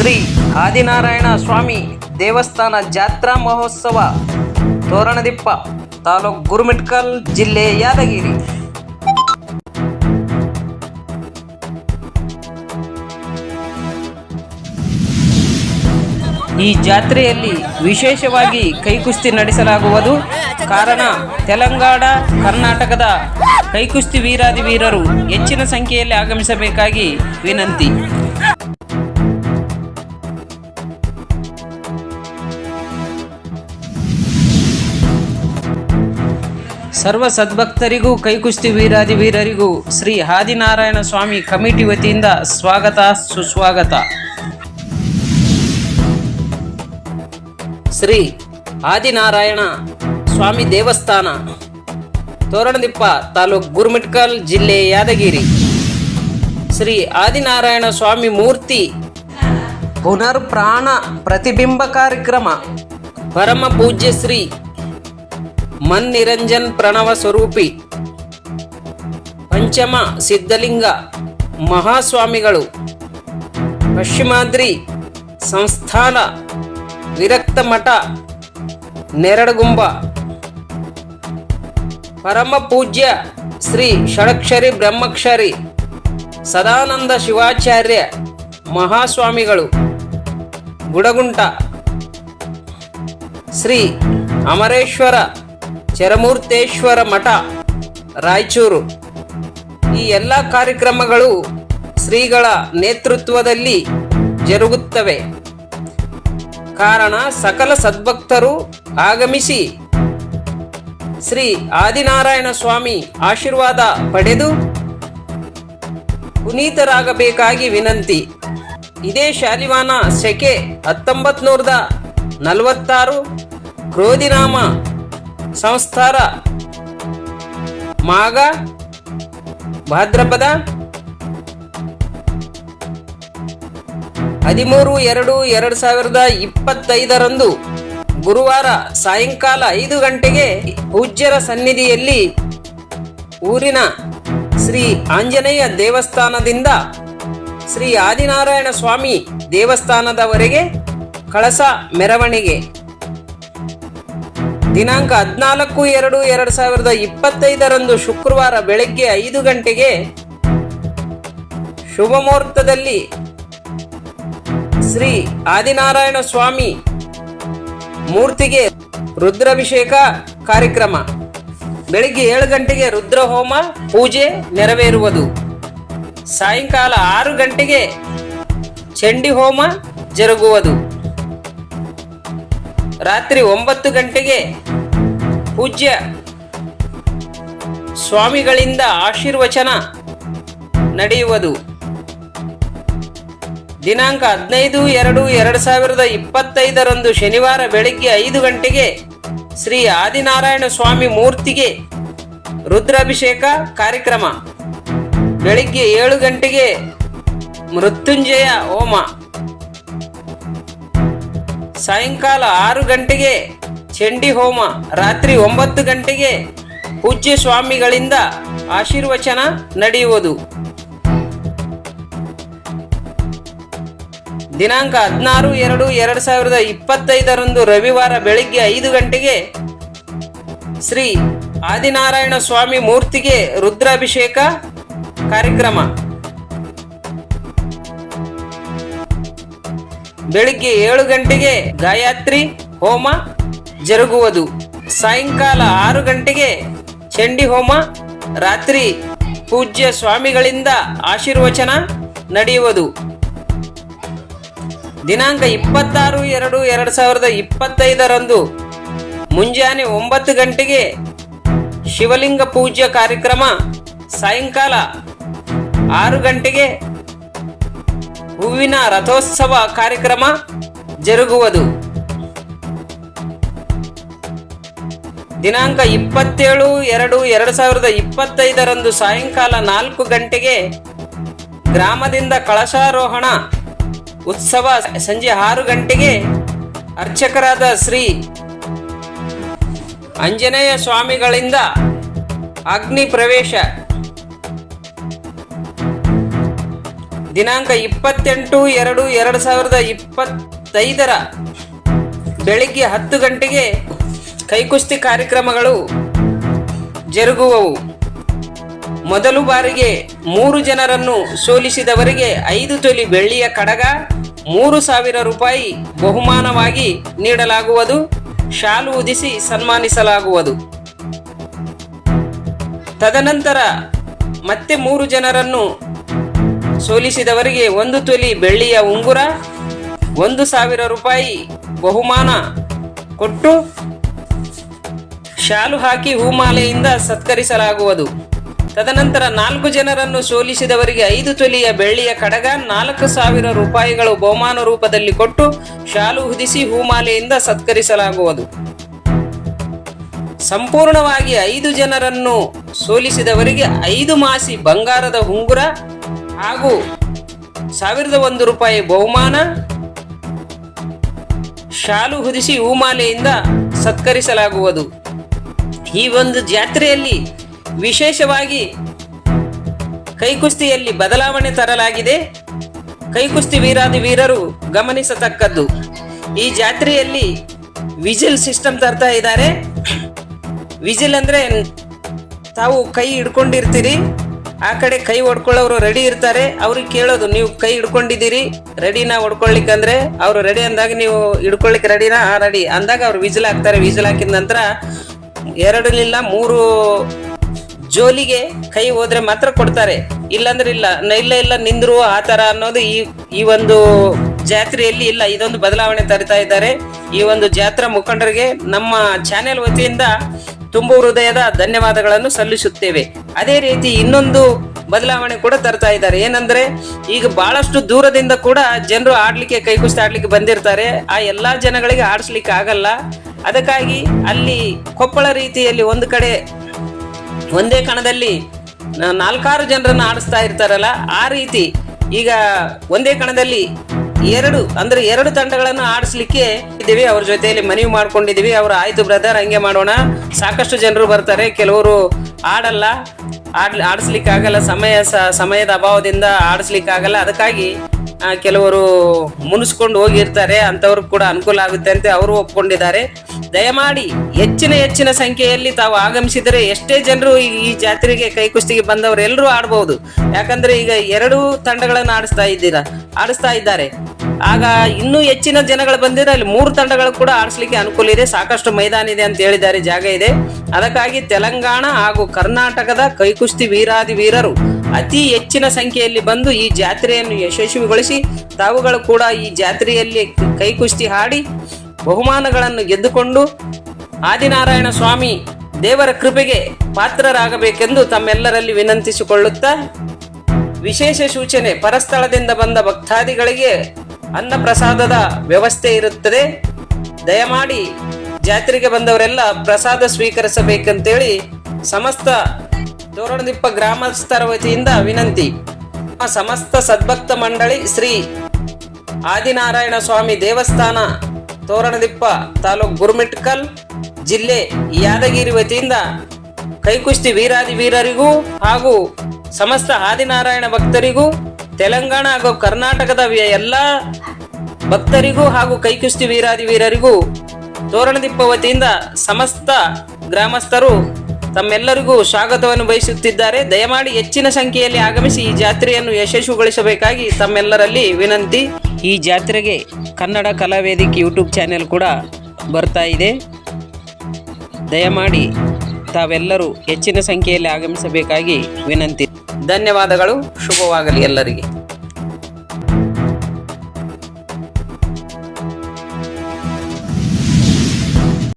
ಶ್ರೀ ಆದಿನಾರಾಯಣ ಸ್ವಾಮಿ ದೇವಸ್ಥಾನ ಜಾತ್ರಾ ಮಹೋತ್ಸವ ತೋರಣದಿಪ್ಪ ತಾಲೂಕು ಗುರುಮಿಟ್ಕಲ್ ಜಿಲ್ಲೆ ಯಾದಗಿರಿ. ಈ ಜಾತ್ರೆಯಲ್ಲಿ ವಿಶೇಷವಾಗಿ ಕೈಕುಸ್ತಿ ನಡೆಸಲಾಗುವುದು. ಕಾರಣ ತೆಲಂಗಾಣ ಕರ್ನಾಟಕದ ಕೈಕುಸ್ತಿ ವೀರಾದಿ ವೀರರು ಹೆಚ್ಚಿನ ಸಂಖ್ಯೆಯಲ್ಲಿ ಆಗಮಿಸಬೇಕಾಗಿ ವಿನಂತಿ. ಸರ್ವ ಸದ್ಭಕ್ತರಿಗೂ ಕೈಕುಸ್ತಿ ವೀರಾದಿ ವೀರರಿಗೂ ಶ್ರೀ ಆದಿನಾರಾಯಣ ಸ್ವಾಮಿ ಕಮಿಟಿ ವತಿಯಿಂದ ಸ್ವಾಗತ ಸುಸ್ವಾಗತ. ಶ್ರೀ ಆದಿನಾರಾಯಣ ಸ್ವಾಮಿ ದೇವಸ್ಥಾನ ತೋರಣದಿಪ್ಪ ತಾಲೂಕು ಗುರುಮಿಟ್ಕಲ್ ಜಿಲ್ಲೆ ಯಾದಗಿರಿ. ಶ್ರೀ ಆದಿನಾರಾಯಣ ಸ್ವಾಮಿ ಮೂರ್ತಿ ಪುನರ್ಪ್ರಾಣ ಪ್ರತಿಬಿಂಬ ಕಾರ್ಯಕ್ರಮ ಪರಮ ಪೂಜ್ಯ ಶ್ರೀ ಮನ್ನಿರಂಜನ್ ಪ್ರಣವ ಸ್ವರೂಪಿ ಪಂಚಮ ಸಿದ್ಧಲಿಂಗ ಮಹಾಸ್ವಾಮಿಗಳು ಪಶ್ಚಿಮಾದ್ರಿ ಸಂಸ್ಥಾನ ವಿರಕ್ತ ಮಠ ನೆರಡಗುಂಬ, ಪರಮ ಪೂಜ್ಯ ಶ್ರೀ ಷಡಕ್ಷರಿ ಬ್ರಹ್ಮಕ್ಷರಿ ಸದಾನಂದ ಶಿವಾಚಾರ್ಯ ಮಹಾಸ್ವಾಮಿಗಳು ಗುಡಗುಂಟ, ಶ್ರೀ ಅಮರೇಶ್ವರ ಚರಮೂರ್ತೇಶ್ವರ ಮಠ ರಾಯಚೂರು. ಈ ಎಲ್ಲ ಕಾರ್ಯಕ್ರಮಗಳು ಶ್ರೀಗಳ ನೇತೃತ್ವದಲ್ಲಿ ಜರುಗುತ್ತವೆ. ಕಾರಣ ಸಕಲ ಸದ್ಭಕ್ತರು ಆಗಮಿಸಿ ಶ್ರೀ ಆದಿನಾರಾಯಣ ಸ್ವಾಮಿ ಆಶೀರ್ವಾದ ಪಡೆದು ಪುನೀತರಾಗಬೇಕಾಗಿ ವಿನಂತಿ. ಇದೇ ಶಾಲಿವಾನ ಶಕೆ 1946 ಕ್ರೋಧಿನಾಮ ಸಂಸ್ಥಾರ ಮಾಘ ಭಾದ್ರಪದ 13/2/2025 ಗುರುವಾರ ಸಾಯಂಕಾಲ 5 ಗಂಟೆಗೆ ಪೂಜ್ಯರ ಸನ್ನಿಧಿಯಲ್ಲಿ ಊರಿನ ಶ್ರೀ ಆಂಜನೇಯ ದೇವಸ್ಥಾನದಿಂದ ಶ್ರೀ ಆದಿನಾರಾಯಣ ಸ್ವಾಮಿ ದೇವಸ್ಥಾನದವರೆಗೆ ಕಳಸ ಮೆರವಣಿಗೆ. ದಿನಾಂಕ 14/2/2025 ಶುಕ್ರವಾರ ಬೆಳಗ್ಗೆ 5 ಗಂಟೆಗೆ ಶುಭ ಮುಹೂರ್ತದಲ್ಲಿ ಶ್ರೀ ಆದಿನಾರಾಯಣ ಸ್ವಾಮಿ ಮೂರ್ತಿಗೆ ರುದ್ರಾಭಿಷೇಕ ಕಾರ್ಯಕ್ರಮ. ಬೆಳಗ್ಗೆ 7 ಗಂಟೆಗೆ ರುದ್ರಹೋಮ ಪೂಜೆ ನೆರವೇರುವುದು. ಸಾಯಂಕಾಲ 6 ಗಂಟೆಗೆ ಚಂಡಿ ಹೋಮ ಜರುಗುವುದು. ರಾತ್ರಿ 9 ಗಂಟೆಗೆ ಪೂಜ್ಯ ಸ್ವಾಮಿಗಳಿಂದ ಆಶೀರ್ವಚನ ನಡೆಯುವುದು. ದಿನಾಂಕ 15/2/2025 ಶನಿವಾರ ಬೆಳಗ್ಗೆ 5 ಗಂಟೆಗೆ ಶ್ರೀ ಆದಿನಾರಾಯಣ ಸ್ವಾಮಿ ಮೂರ್ತಿಗೆ ರುದ್ರಾಭಿಷೇಕ ಕಾರ್ಯಕ್ರಮ. ಬೆಳಗ್ಗೆ 7 ಗಂಟೆಗೆ ಮೃತ್ಯುಂಜಯ ಹೋಮ. ಸಾಯಂಕಾಲ 6 ಗಂಟೆಗೆ ಚಂಡಿ ಹೋಮ. ರಾತ್ರಿ 9 ಗಂಟೆಗೆ ಪೂಜ್ಯ ಸ್ವಾಮಿಗಳಿಂದ ಆಶೀರ್ವಚನ ನಡೆಯುವುದು. ದಿನಾಂಕ 16/2/2025 ರವಿವಾರ ಬೆಳಗ್ಗೆ 5 ಗಂಟೆಗೆ ಶ್ರೀ ಆದಿನಾರಾಯಣ ಸ್ವಾಮಿ ಮೂರ್ತಿಗೆ ರುದ್ರಾಭಿಷೇಕ ಕಾರ್ಯಕ್ರಮ. ಬೆಳಿಗ್ಗೆ 7 ಗಂಟೆಗೆ ಗಾಯತ್ರಿ ಹೋಮ ಜರುಗುವುದು. ಸಾಯಂಕಾಲ 6 ಗಂಟೆಗೆ ಚಂಡಿ ಹೋಮ. ರಾತ್ರಿ ಪೂಜ್ಯ ಸ್ವಾಮಿಗಳಿಂದ ಆಶೀರ್ವಚನ ನಡೆಯುವುದು. ದಿನಾಂಕ 26/2/2025 ಮುಂಜಾನೆ 9 ಗಂಟೆಗೆ ಶಿವಲಿಂಗ ಪೂಜೆ ಕಾರ್ಯಕ್ರಮ. ಸಾಯಂಕಾಲ 6 ಗಂಟೆಗೆ ಹೂವಿನ ರಥೋತ್ಸವ ಕಾರ್ಯಕ್ರಮ ಜರುಗುವುದು. ದಿನಾಂಕ 27/2/2025 ಸಾಯಂಕಾಲ 4 ಗಂಟೆಗೆ ಗ್ರಾಮದಿಂದ ಕಳಶಾರೋಹಣ ಉತ್ಸವ. ಸಂಜೆ 6 ಗಂಟೆಗೆ ಅರ್ಚಕರಾದ ಶ್ರೀ ಆಂಜನೇಯ ಸ್ವಾಮಿಗಳಿಂದ ಅಗ್ನಿ ಪ್ರವೇಶ. ದಿನಾಂಕ 28/2/2025 ಬೆಳಿಗ್ಗೆ 10 ಗಂಟೆಗೆ ಕೈಕುಸ್ತಿ ಕಾರ್ಯಕ್ರಮಗಳು ಜರುಗುವವು. ಮೊದಲು ಬಾರಿಗೆ 3 ಜನರನ್ನು ಸೋಲಿಸಿದವರಿಗೆ 5 ತೊಲಿ ಬೆಳ್ಳಿಯ ಕಡಗ, 3,000 ರೂಪಾಯಿ ಬಹುಮಾನವಾಗಿ ನೀಡಲಾಗುವುದು. ಶಾಲು ಹೊದಿಸಿ ಸನ್ಮಾನಿಸಲಾಗುವುದು. ತದನಂತರ ಮತ್ತೆ 3 ಜನರನ್ನು ಸೋಲಿಸಿದವರಿಗೆ 1 ತೊಲಿ ಬೆಳ್ಳಿಯ ಉಂಗುರ, 1,000 ರೂಪಾಯಿ ಬಹುಮಾನ ಕೊಟ್ಟು ಶಾಲು ಹಾಕಿ ಹೂಮಾಲೆಯಿಂದ ಸತ್ಕರಿಸಲಾಗುವುದು. ತದನಂತರ 4 ಜನರನ್ನು ಸೋಲಿಸಿದವರಿಗೆ 5 ತೊಲಿಯ ಬೆಳ್ಳಿಯ ಕಡಗ, 4,000 ರೂಪಾಯಿಗಳು ಬಹುಮಾನ ರೂಪದಲ್ಲಿ ಕೊಟ್ಟು ಶಾಲು ಹೊದಿಸಿ ಹೂಮಾಲೆಯಿಂದ ಸತ್ಕರಿಸಲಾಗುವುದು. ಸಂಪೂರ್ಣವಾಗಿ 5 ಜನರನ್ನು ಸೋಲಿಸಿದವರಿಗೆ 5 ಮಾಸಿ ಬಂಗಾರದ ಉಂಗುರ ಹಾಗೂ 1,001 ರೂಪಾಯಿ ಬಹುಮಾನ, ಶಾಲು ಹೊದಿಸಿ ಹೂಮಾಲೆಯಿಂದ ಸತ್ಕರಿಸಲಾಗುವುದು. ಈ ಒಂದು ಜಾತ್ರೆಯಲ್ಲಿ ವಿಶೇಷವಾಗಿ ಕೈಕುಸ್ತಿಯಲ್ಲಿ ಬದಲಾವಣೆ ತರಲಾಗಿದೆ. ಕೈಕುಸ್ತಿ ವೀರಾದಿ ವೀರರು ಗಮನಿಸತಕ್ಕದ್ದು, ಈ ಜಾತ್ರೆಯಲ್ಲಿ ವಿಜಿಲ್ ಸಿಸ್ಟಮ್ ತರ್ತಾ ಇದ್ದಾರೆ. ವಿಜಿಲ್ ಅಂದ್ರೆ ತಾವು ಕೈ ಹಿಡ್ಕೊಂಡಿರ್ತೀರಿ, ಆ ಕಡೆ ಕೈ ಹೊಡ್ಕೊಳ್ಳೋರು ರೆಡಿ ಇರ್ತಾರೆ. ಅವ್ರಿಗೆ ಕೇಳೋದು, ನೀವು ಕೈ ಹಿಡ್ಕೊಂಡಿದ್ದೀರಿ, ರೆಡಿನಾ ಹೊಡ್ಕೊಳ್ಳಿಕ್ಕಂದ್ರೆ ಅವರು ರೆಡಿ ಅಂದಾಗ ನೀವು ಹಿಡ್ಕೊಳ್ಳಿಕ್ಕೆ ರೆಡಿನಾ? ರೆಡಿ ಅಂದಾಗ ಅವ್ರು ವಿಜಿಲ್ ಹಾಕ್ತಾರೆ. ವಿಜಿಲ್ ಹಾಕಿದ ನಂತರ 2 ಇಲ್ಲ 3 ಜೋಲಿಗೆ ಕೈ ಹೋದ್ರೆ ಮಾತ್ರ ಕೊಡ್ತಾರೆ, ಇಲ್ಲಾಂದ್ರೆ ಇಲ್ಲ ಇಲ್ಲ ನಿಂದ್ರು ಆ ತರ ಅನ್ನೋದು ಈ ಒಂದು ಜಾತ್ರೆಯಲ್ಲಿ ಇಲ್ಲ. ಇದೊಂದು ಬದಲಾವಣೆ ತರ್ತಾ ಇದ್ದಾರೆ. ಈ ಒಂದು ಜಾತ್ರಾ ಮುಖಂಡರಿಗೆ ನಮ್ಮ ಚಾನೆಲ್ ವತಿಯಿಂದ ತುಂಬು ಹೃದಯದ ಧನ್ಯವಾದಗಳನ್ನು ಸಲ್ಲಿಸುತ್ತೇವೆ. ಅದೇ ರೀತಿ ಇನ್ನೊಂದು ಬದಲಾವಣೆ ಕೂಡ ತರ್ತಾ ಇದ್ದಾರೆ. ಏನಂದ್ರೆ ಈಗ ಬಹಳಷ್ಟು ದೂರದಿಂದ ಕೂಡ ಜನರು ಆಡ್ಲಿಕ್ಕೆ, ಕೈಕುಸ್ತಿ ಆಡ್ಲಿಕ್ಕೆ ಬಂದಿರ್ತಾರೆ. ಆ ಎಲ್ಲಾ ಜನಗಳಿಗೆ ಆಡಿಸ್ಲಿಕ್ಕೆ ಆಗಲ್ಲ. ಅದಕ್ಕಾಗಿ ಅಲ್ಲಿ ಕೊಪ್ಪಳ ರೀತಿಯಲ್ಲಿ ಒಂದು ಕಡೆ ಒಂದೇ ಕಣದಲ್ಲಿ 4-6 ಜನರನ್ನು ಆಡಿಸ್ತಾ ಇರ್ತಾರಲ್ಲ, ಆ ರೀತಿ ಈಗ ಒಂದೇ ಕಣದಲ್ಲಿ 2 ತಂಡಗಳನ್ನು ಆಡಿಸ್ಲಿಕ್ಕೆ ಇದ್ದೀವಿ. ಅವ್ರ ಜೊತೆಯಲ್ಲಿ ಮನವಿ ಮಾಡ್ಕೊಂಡಿದೀವಿ. ಅವ್ರು ಆಯ್ತು ಬ್ರದರ್, ಹಂಗೆ ಮಾಡೋಣ, ಸಾಕಷ್ಟು ಜನರು ಬರ್ತಾರೆ, ಕೆಲವರು ಆಡಲ್ಲ, ಆಡಿಸ್ಲಿಕ್ಕೆ ಆಗಲ್ಲ, ಸಮಯದ ಅಭಾವದಿಂದ ಆಡಿಸ್ಲಿಕ್ಕೆ ಆಗಲ್ಲ. ಅದಕ್ಕಾಗಿ ಕೆಲವರು ಮುನಿಸ್ಕೊಂಡು ಹೋಗಿರ್ತಾರೆ, ಅಂಥವ್ರಿಗೆ ಕೂಡ ಅನುಕೂಲ ಆಗುತ್ತೆ ಅಂತ ಅವರು ಒಪ್ಕೊಂಡಿದ್ದಾರೆ. ದಯಮಾಡಿ ಹೆಚ್ಚಿನ ಸಂಖ್ಯೆಯಲ್ಲಿ ತಾವು ಆಗಮಿಸಿದರೆ ಎಷ್ಟೇ ಜನರು ಈ ಜಾತ್ರೆಗೆ ಕೈಕುಸ್ತಿಗೆ ಬಂದವರು ಎಲ್ಲರೂ ಆಡ್ಬಹುದು. ಯಾಕಂದ್ರೆ ಈಗ 2 ತಂಡಗಳನ್ನು ಆಡಿಸ್ತಾ ಇದ್ದಾರೆ. ಆಗ ಇನ್ನೂ ಹೆಚ್ಚಿನ ಜನಗಳು ಬಂದಿದ್ರೆ ಅಲ್ಲಿ 3 ತಂಡಗಳು ಕೂಡ ಆಡಿಸ್ಲಿಕ್ಕೆ ಅನುಕೂಲ ಇದೆ. ಸಾಕಷ್ಟು ಮೈದಾನ ಇದೆ ಅಂತ ಹೇಳಿದ್ದಾರೆ, ಜಾಗ ಇದೆ. ಅದಕ್ಕಾಗಿ ತೆಲಂಗಾಣ ಹಾಗೂ ಕರ್ನಾಟಕದ ಕೈಕುಸ್ತಿ ವೀರಾದಿ ವೀರರು ಅತಿ ಹೆಚ್ಚಿನ ಸಂಖ್ಯೆಯಲ್ಲಿ ಬಂದು ಈ ಜಾತ್ರೆಯನ್ನು ಯಶಸ್ವಿಗೊಳಿಸಿ ತಾವುಗಳು ಕೂಡ ಈ ಜಾತ್ರೆಯಲ್ಲಿ ಕೈಕುಸ್ತಿ ಹಾಡಿ ಬಹುಮಾನಗಳನ್ನು ಗೆದ್ದುಕೊಂಡು ಆದಿನಾರಾಯಣ ಸ್ವಾಮಿ ದೇವರ ಕೃಪೆಗೆ ಪಾತ್ರರಾಗಬೇಕೆಂದು ತಮ್ಮೆಲ್ಲರಲ್ಲಿ ವಿನಂತಿಸಿಕೊಳ್ಳುತ್ತಾ, ವಿಶೇಷ ಸೂಚನೆ, ಪರಸ್ಥಳದಿಂದ ಬಂದ ಭಕ್ತಾದಿಗಳಿಗೆ ಅನ್ನ ಪ್ರಸಾದದ ವ್ಯವಸ್ಥೆ ಇರುತ್ತದೆ. ದಯಮಾಡಿ ಜಾತ್ರೆಗೆ ಬಂದವರೆಲ್ಲ ಪ್ರಸಾದ ಸ್ವೀಕರಿಸಬೇಕಂತೇಳಿ ಸಮಸ್ತ ತೋರಣದಿಪ್ಪ ಗ್ರಾಮಸ್ಥರ ವತಿಯಿಂದ ವಿನಂತಿ. ಸಮಸ್ತ ಸದ್ಭಕ್ತ ಮಂಡಳಿ ಶ್ರೀ ಆದಿನಾರಾಯಣ ಸ್ವಾಮಿ ದೇವಸ್ಥಾನ, ತೋರಣದಿಪ್ಪ, ತಾಲೂಕು ಗುರುಮಿಟ್ಕಲ್, ಜಿಲ್ಲೆ ಯಾದಗಿರಿ ವತಿಯಿಂದ ಕೈಕುಸ್ತಿ ವೀರಾದಿ ವೀರರಿಗೂ ಹಾಗೂ ಸಮಸ್ತ ಆದಿನಾರಾಯಣ ಭಕ್ತರಿಗೂ, ತೆಲಂಗಾಣ ಹಾಗೂ ಕರ್ನಾಟಕದ ಎಲ್ಲ ಭಕ್ತರಿಗೂ ಹಾಗೂ ಕೈಕುಸ್ತಿ ವೀರಾದಿ ವೀರರಿಗೂ ತೋರಣದಿಪ್ಪ ವತಿಯಿಂದ ಸಮಸ್ತ ಗ್ರಾಮಸ್ಥರು ತಮ್ಮೆಲ್ಲರಿಗೂ ಸ್ವಾಗತವನ್ನು ಬಯಸುತ್ತಿದ್ದಾರೆ. ದಯಮಾಡಿ ಹೆಚ್ಚಿನ ಸಂಖ್ಯೆಯಲ್ಲಿ ಆಗಮಿಸಿ ಈ ಜಾತ್ರೆಯನ್ನು ಯಶಸ್ವಿಗೊಳಿಸಬೇಕಾಗಿ ತಮ್ಮೆಲ್ಲರಲ್ಲಿ ವಿನಂತಿ. ಈ ಜಾತ್ರೆಗೆ ಕನ್ನಡ ಕಲಾವೇದಿಕೆ ಯೂಟ್ಯೂಬ್ ಚಾನೆಲ್ ಕೂಡ ಬರ್ತಾ ಇದೆ. ದಯಮಾಡಿ ತಾವೆಲ್ಲರೂ ಹೆಚ್ಚಿನ ಸಂಖ್ಯೆಯಲ್ಲಿ ಆಗಮಿಸಬೇಕಾಗಿ ವಿನಂತಿ. ಧನ್ಯವಾದಗಳು. ಶುಭವಾಗಲಿ ಎಲ್ಲರಿಗೆ.